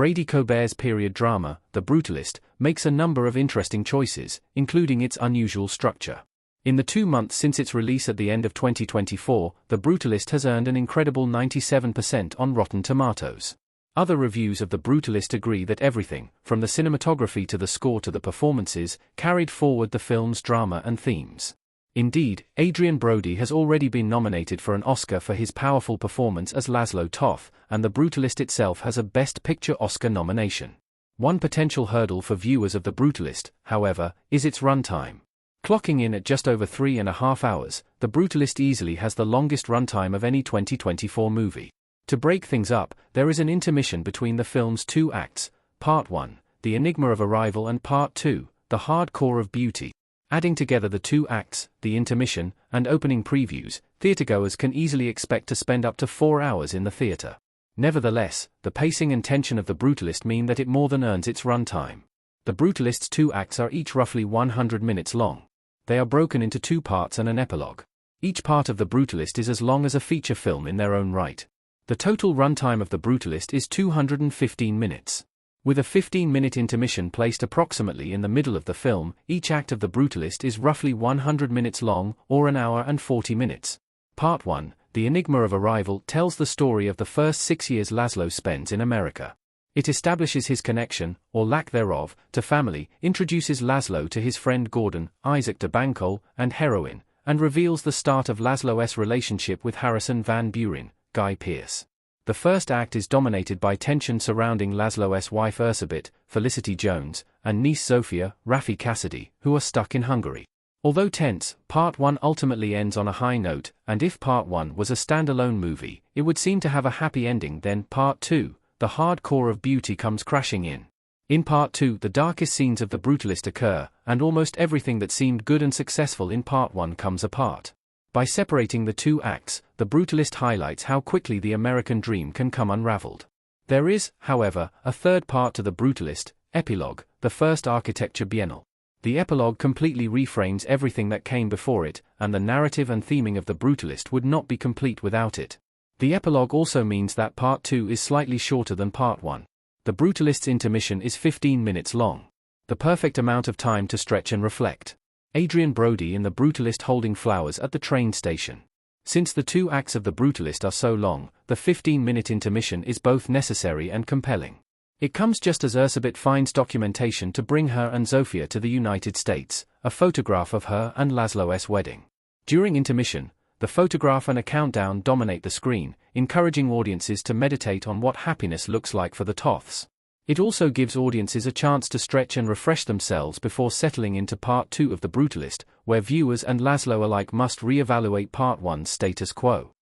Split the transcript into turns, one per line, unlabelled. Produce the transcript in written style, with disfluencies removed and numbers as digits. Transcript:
Brady Cobert's period drama, The Brutalist, makes a number of interesting choices, including its unusual structure. In the 2 months since its release at the end of 2024, The Brutalist has earned an incredible 97% on Rotten Tomatoes. Other reviews of The Brutalist agree that everything, from the cinematography to the score to the performances, carried forward the film's drama and themes. Indeed, Adrien Brody has already been nominated for an Oscar for his powerful performance as Laszlo Toth, and The Brutalist itself has a Best Picture Oscar nomination. One potential hurdle for viewers of The Brutalist, however, is its runtime. Clocking in at just over 3.5 hours, The Brutalist easily has the longest runtime of any 2024 movie. To break things up, there is an intermission between the film's 2 acts, Part 1, The Enigma of Arrival, and Part 2, The Hardcore of Beauty. Adding together the 2 acts, the intermission, and opening previews, theatergoers can easily expect to spend up to 4 hours in the theater. Nevertheless, the pacing and tension of The Brutalist mean that it more than earns its runtime. The Brutalist's 2 acts are each roughly 100 minutes long. They are broken into 2 parts and an epilogue. Each part of The Brutalist is as long as a feature film in their own right. The total runtime of The Brutalist is 215 minutes. With a 15-minute intermission placed approximately in the middle of the film, each act of The Brutalist is roughly 100 minutes long, or an hour and 40 minutes. Part 1, The Enigma of Arrival, tells the story of the first 6 years Laszlo spends in America. It establishes his connection, or lack thereof, to family, introduces Laszlo to his friend Gordon, Isaac de Banco, and heroine, and reveals the start of Laszlo's relationship with Harrison Van Buren, Guy Pearce. The first act is dominated by tension surrounding Laszlo's wife Ursabit, Felicity Jones, and niece Zofia, Rafi Cassidy, who are stuck in Hungary. Although tense, Part 1 ultimately ends on a high note, and if Part 1 was a standalone movie, it would seem to have a happy ending. Then Part 2, The Hardcore of Beauty, comes crashing in. In Part 2, the darkest scenes of The Brutalist occur, and almost everything that seemed good and successful in Part 1 comes apart. By separating the 2 acts, The Brutalist highlights how quickly the American dream can come unraveled. There is, however, a third part to The Brutalist, Epilogue, the first Architecture Biennale. The epilogue completely reframes everything that came before it, and the narrative and theming of The Brutalist would not be complete without it. The epilogue also means that Part 2 is slightly shorter than Part 1. The Brutalist's intermission is 15 minutes long. The perfect amount of time to stretch and reflect. Adrien Brody in The Brutalist holding flowers at the train station. Since the 2 acts of The Brutalist are so long, the 15-minute intermission is both necessary and compelling. It comes just as Ursabit finds documentation to bring her and Zofia to the United States, a photograph of her and Laszlo's wedding. During intermission, the photograph and a countdown dominate the screen, encouraging audiences to meditate on what happiness looks like for the Toths. It also gives audiences a chance to stretch and refresh themselves before settling into Part 2 of The Brutalist, where viewers and Laszlo alike must re-evaluate Part 1's status quo.